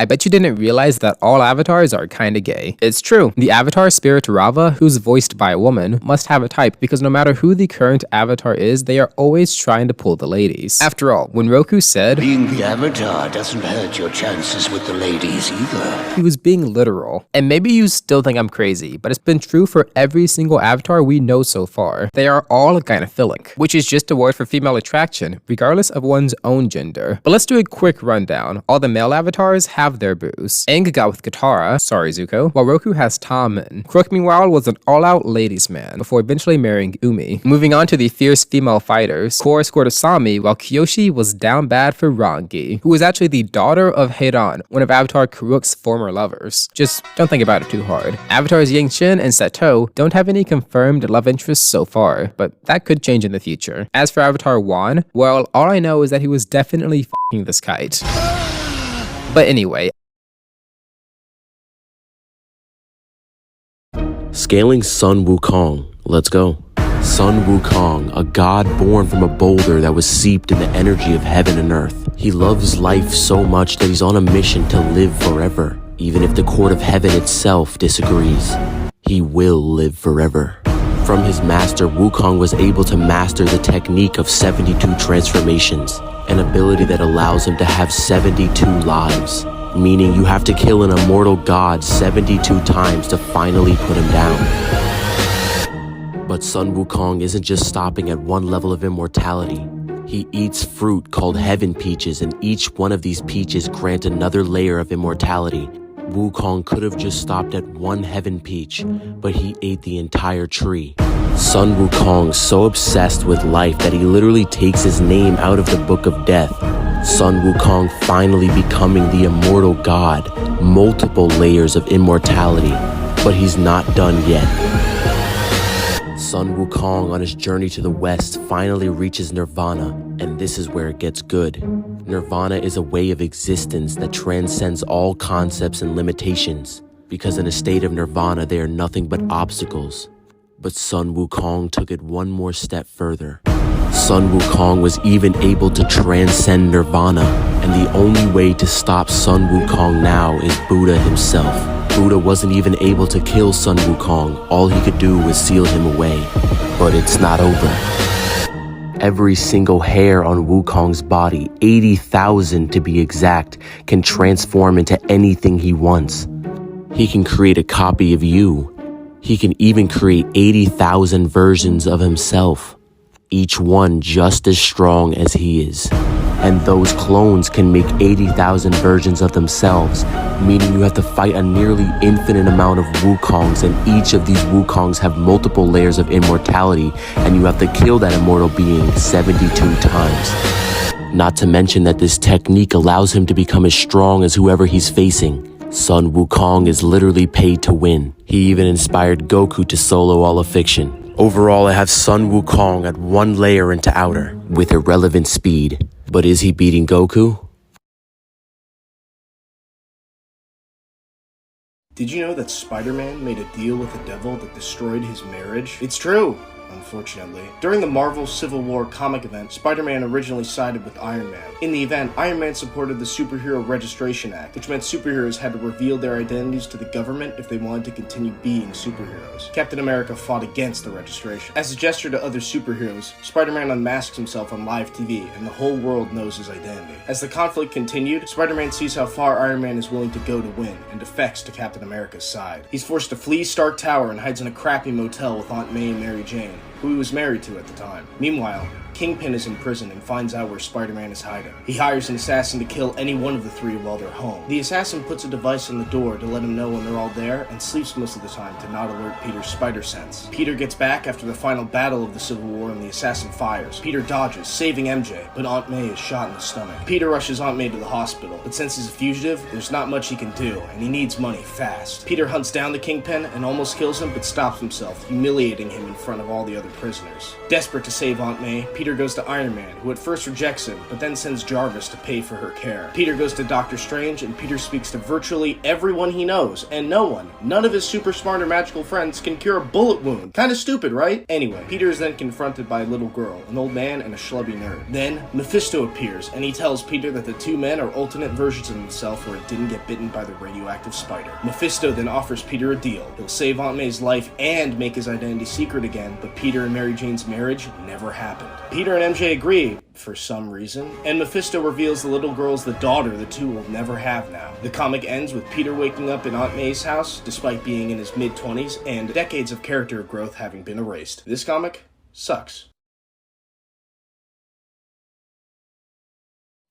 I bet you didn't realize that all avatars are kinda gay. It's true, the avatar Spirit Rava, who's voiced by a woman, must have a type because no matter who the current avatar is, they are always trying to pull the ladies. After all, when Roku said, "Being the avatar doesn't hurt your chances with the ladies either," he was being literal. And maybe you still think I'm crazy, but it's been true for every single avatar we know so far. They are all gynophilic, which is just a word for female attraction, regardless of one's own gender. But let's do a quick rundown. All the male avatars have their boos. Aang got with Katara, sorry Zuko, while Roku has Tommen. Crook meanwhile was an all-out ladies man, before eventually marrying Umi. Moving on to the fierce female fighters, Korra scored Asami, while Kyoshi was down bad for Rangi, who was actually the daughter of Heiran, one of Avatar Karuk's former lovers. Just don't think about it too hard. Avatars Yangchen and Seto don't have any confirmed love interests so far, but that could change in the future. As for Avatar Wan, well, all I know is that he was definitely f***ing this kite. But anyway. Scaling Sun Wukong. Let's go. Sun Wukong, a god born from a boulder that was seeped in the energy of heaven and earth. He loves life so much that he's on a mission to live forever. Even if the court of heaven itself disagrees, he will live forever. From his master, Wukong was able to master the technique of 72 transformations, an ability that allows him to have 72 lives, meaning you have to kill an immortal god 72 times to finally put him down. But Sun Wukong isn't just stopping at one level of immortality. He eats fruit called heaven peaches, and each one of these peaches grant another layer of immortality. Wukong could have just stopped at one heaven peach, but he ate the entire tree. Sun Wukong's so obsessed with life that he literally takes his name out of the Book of Death. Sun Wukong finally becoming the immortal god, multiple layers of immortality, but he's not done yet. Sun Wukong on his journey to the west finally reaches Nirvana, and this is where it gets good. Nirvana is a way of existence that transcends all concepts and limitations, because in a state of Nirvana they are nothing but obstacles. But Sun Wukong took it one more step further. Sun Wukong was even able to transcend Nirvana, and the only way to stop Sun Wukong now is Buddha himself. Buddha wasn't even able to kill Sun Wukong, all he could do was seal him away. But it's not over. Every single hair on Wukong's body, 80,000 to be exact, can transform into anything he wants. He can create a copy of you. He can even create 80,000 versions of himself, each one just as strong as he is. And those clones can make 80,000 versions of themselves, meaning you have to fight a nearly infinite amount of Wukongs, and each of these Wukongs have multiple layers of immortality, and you have to kill that immortal being 72 times. Not to mention that this technique allows him to become as strong as whoever he's facing. Sun Wukong is literally paid to win. He even inspired Goku to solo all of fiction. Overall, I have Sun Wukong at one layer into outer, with irrelevant speed. But is he beating Goku? Did you know that Spider-Man made a deal with the devil that destroyed his marriage? It's true! Unfortunately. During the Marvel Civil War comic event, Spider-Man originally sided with Iron Man. In the event, Iron Man supported the Superhero Registration Act, which meant superheroes had to reveal their identities to the government if they wanted to continue being superheroes. Captain America fought against the registration. As a gesture to other superheroes, Spider-Man unmasks himself on live TV, and the whole world knows his identity. As the conflict continued, Spider-Man sees how far Iron Man is willing to go to win, and defects to Captain America's side. He's forced to flee Stark Tower and hides in a crappy motel with Aunt May and Mary Jane, who he was married to at the time. Meanwhile, Kingpin is in prison and finds out where Spider-Man is hiding. He hires an assassin to kill any one of the three while they're home. The assassin puts a device on the door to let him know when they're all there, and sleeps most of the time to not alert Peter's spider sense. Peter gets back after the final battle of the Civil War and the assassin fires. Peter dodges, saving MJ, but Aunt May is shot in the stomach. Peter rushes Aunt May to the hospital, but since he's a fugitive, there's not much he can do, and he needs money fast. Peter hunts down the Kingpin and almost kills him, but stops himself, humiliating him in front of all the the other prisoners. Desperate to save Aunt May, Peter goes to Iron Man, who at first rejects him, but then sends Jarvis to pay for her care. Peter goes to Doctor Strange, and Peter speaks to virtually everyone he knows, and none of his super smart or magical friends can cure a bullet wound. Kinda stupid, right? Anyway, Peter is then confronted by a little girl, an old man, and a schlubby nerd. Then, Mephisto appears, and he tells Peter that the two men are alternate versions of himself where he didn't get bitten by the radioactive spider. Mephisto then offers Peter a deal. He'll save Aunt May's life and make his identity secret again, but Peter and Mary Jane's marriage never happened. Peter and MJ agree, for some reason, and Mephisto reveals the little girl's the daughter the two will never have now. The comic ends with Peter waking up in Aunt May's house, despite being in his mid-20s, and decades of character growth having been erased. This comic sucks.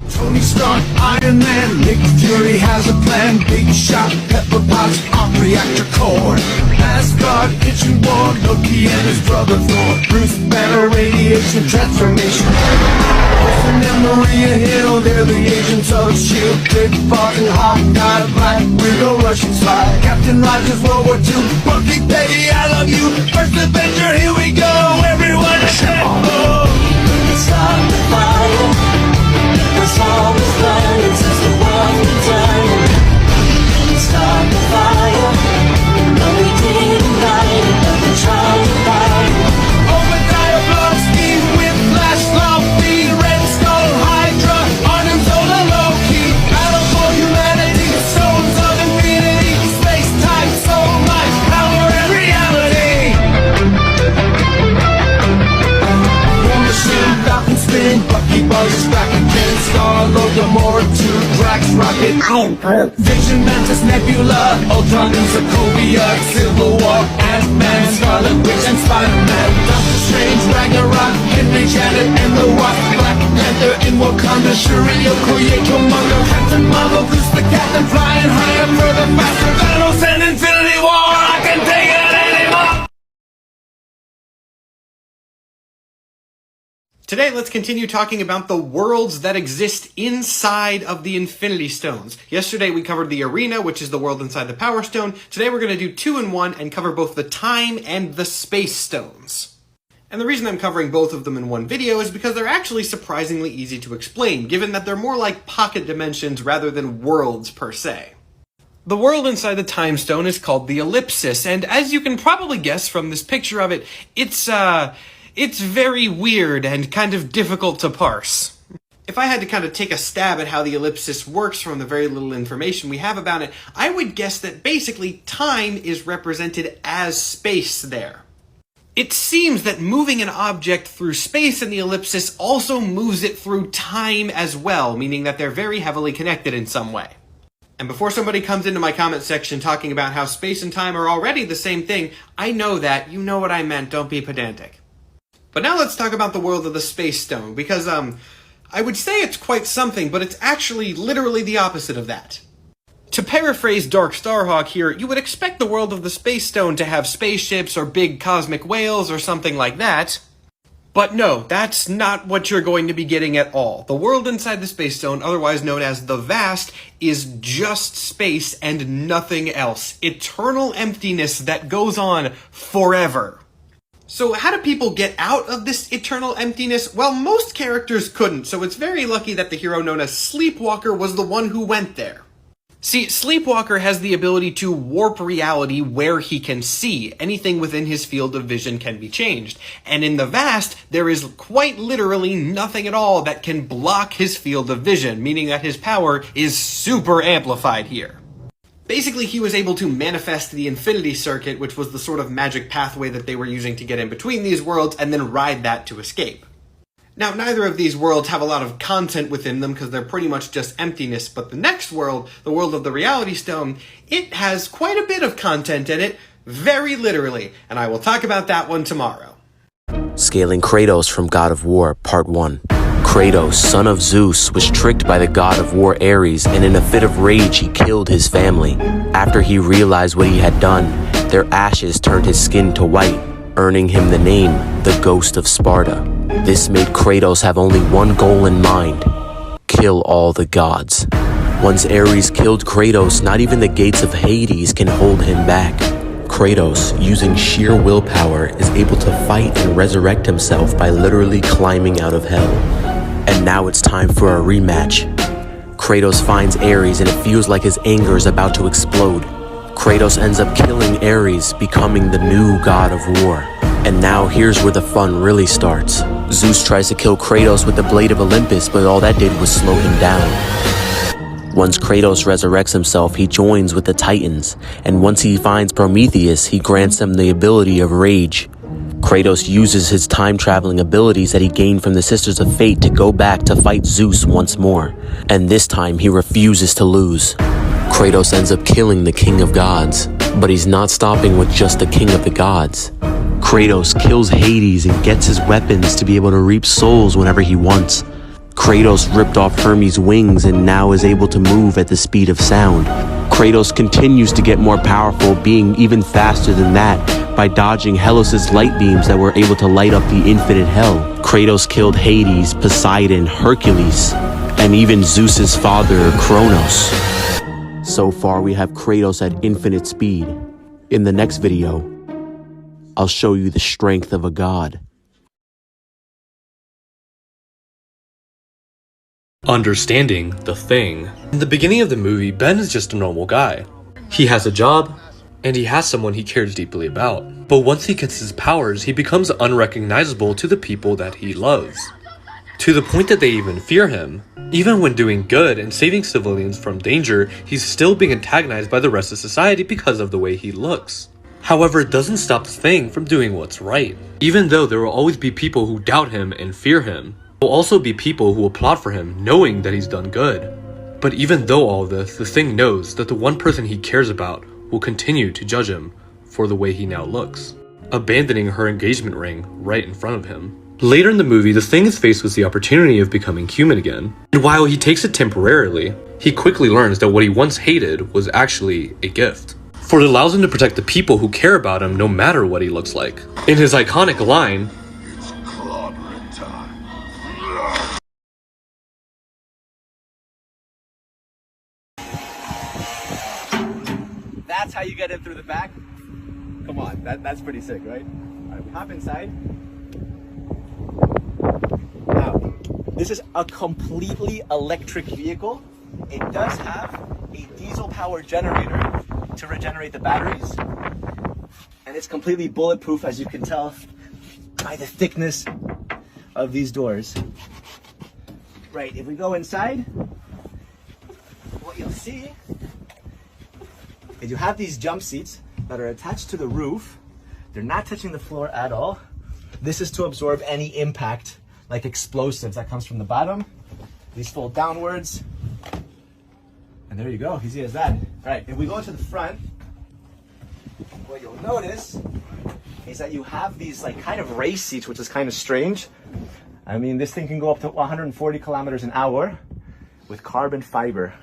Tony Stark, Iron Man, Nick Fury has a plan. Big shot, pepper pots, arc reactor core. Asgard, kitchen war, Loki and his brother Thor. Bruce Banner, radiation transformation. Wilson and Maria Hill, they're the agents of S.H.I.E.L.D. Big Barton, Hawkeye, Black Widow, Russian spy. Captain Rogers, World War II. Bucky, Peggy, I love you. First adventure, here we go. Everyone assemble. Stop the fire. It's always burning since the world began. Start the fire. No, we didn't light it, but we tried to fight it. Obadiah Blonsky with Flash, Lumpy, Red Skull, Hydra, Arnim Zola, Loki. Battle for humanity, stones of infinity, space, time, soul, life, power, and reality. War Machine, Falcon Spin, Bucky Barnes back again. Star-Lord, Gamora, 2, Drax, Rocket, Iron Pearl, Vision, Mantis, Nebula, Ultron, Sokovia, Civil War, Ant-Man, Scarlet Witch, and Spider-Man, Doctor Strange, Ragnarok, Henry Janet, and the Wasp, Black Panther in Wakanda, Shuri, Okoye, Killmonger, Captain Marvel, Goose the Captain, flying higher, further, faster, Thanos, and Infinity War. I can take it anymore. Today, let's continue talking about the worlds that exist inside of the Infinity Stones. Yesterday, we covered the Arena, which is the world inside the Power Stone. Today, we're going to do 2 in 1 and cover both the Time and the Space Stones. And the reason I'm covering both of them in one video is because they're actually surprisingly easy to explain, given that they're more like pocket dimensions rather than worlds per se. The world inside the Time Stone is called the Ellipsis, and as you can probably guess from this picture of it, it's very weird and kind of difficult to parse. If I had to kind of take a stab at how the ellipsis works from the very little information we have about it, I would guess that basically time is represented as space there. It seems that moving an object through space in the ellipsis also moves it through time as well, meaning that they're very heavily connected in some way. And before somebody comes into my comment section talking about how space and time are already the same thing, I know that, you know what I meant, don't be pedantic. But now let's talk about the world of the Space Stone, because, I would say it's quite something, but it's actually literally the opposite of that. To paraphrase Dark Starhawk here, you would expect the world of the Space Stone to have spaceships or big cosmic whales or something like that. But no, that's not what you're going to be getting at all. The world inside the Space Stone, otherwise known as the Vast, is just space and nothing else. Eternal emptiness that goes on forever. So how do people get out of this eternal emptiness? Well, most characters couldn't, so it's very lucky that the hero known as Sleepwalker was the one who went there. See, Sleepwalker has the ability to warp reality where he can see. Anything within his field of vision can be changed. And in the Vast, there is quite literally nothing at all that can block his field of vision, meaning that his power is super amplified here. Basically, he was able to manifest the Infinity Circuit, which was the sort of magic pathway that they were using to get in between these worlds, and then ride that to escape. Now, neither of these worlds have a lot of content within them because they're pretty much just emptiness, but the next world, the world of the Reality Stone, it has quite a bit of content in it, very literally, and I will talk about that one tomorrow. Scaling Kratos from God of War, Part 1. Kratos, son of Zeus, was tricked by the god of war Ares, and in a fit of rage he killed his family. After he realized what he had done, their ashes turned his skin to white, earning him the name, the Ghost of Sparta. This made Kratos have only one goal in mind: kill all the gods. Once Ares killed Kratos, not even the gates of Hades can hold him back. Kratos, using sheer willpower, is able to fight and resurrect himself by literally climbing out of hell. And now it's time for a rematch. Kratos finds Ares and it feels like his anger is about to explode. Kratos ends up killing Ares, becoming the new god of war. And now here's where the fun really starts. Zeus tries to kill Kratos with the Blade of Olympus, but all that did was slow him down. Once Kratos resurrects himself, he joins with the Titans, and once he finds Prometheus, he grants him the ability of Rage. Kratos uses his time-traveling abilities that he gained from the Sisters of Fate to go back to fight Zeus once more, and this time he refuses to lose. Kratos ends up killing the King of Gods, but he's not stopping with just the King of the Gods. Kratos kills Hades and gets his weapons to be able to reap souls whenever he wants. Kratos ripped off Hermes' wings and now is able to move at the speed of sound. Kratos continues to get more powerful, being even faster than that by dodging Hellas' light beams that were able to light up the infinite hell. Kratos killed Hades, Poseidon, Hercules, and even Zeus's father, Kronos. So far, we have Kratos at infinite speed. In the next video, I'll show you the strength of a god. Understanding the Thing. In the beginning of the movie, Ben is just a normal guy. He has a job, and he has someone he cares deeply about. But once he gets his powers, he becomes unrecognizable to the people that he loves. To the point that they even fear him. Even when doing good and saving civilians from danger, he's still being antagonized by the rest of society because of the way he looks. However, it doesn't stop the Thing from doing what's right. Even though there will always be people who doubt him and fear him, there will also be people who applaud for him, knowing that he's done good. But even though all this, the Thing knows that the one person he cares about will continue to judge him for the way he now looks, abandoning her engagement ring right in front of him. Later in the movie, the Thing is faced with the opportunity of becoming human again. And while he takes it temporarily, he quickly learns that what he once hated was actually a gift. For it allows him to protect the people who care about him no matter what he looks like. In his iconic line, That's how you get in through the back? Come on, that's pretty sick, right? All right, we hop inside. Now, this is a completely electric vehicle. It does have a diesel power generator to regenerate the batteries. And it's completely bulletproof, as you can tell by the thickness of these doors. Right, if we go inside, what you'll see is you have these jump seats that are attached to the roof. They're not touching the floor at all. This is to absorb any impact, like explosives, that comes from the bottom. These fold downwards. And there you go, easy as that. All right, if we go to the front, what you'll notice is that you have these like kind of race seats, which is kind of strange. I mean, this thing can go up to 140 kilometers an hour with carbon fiber.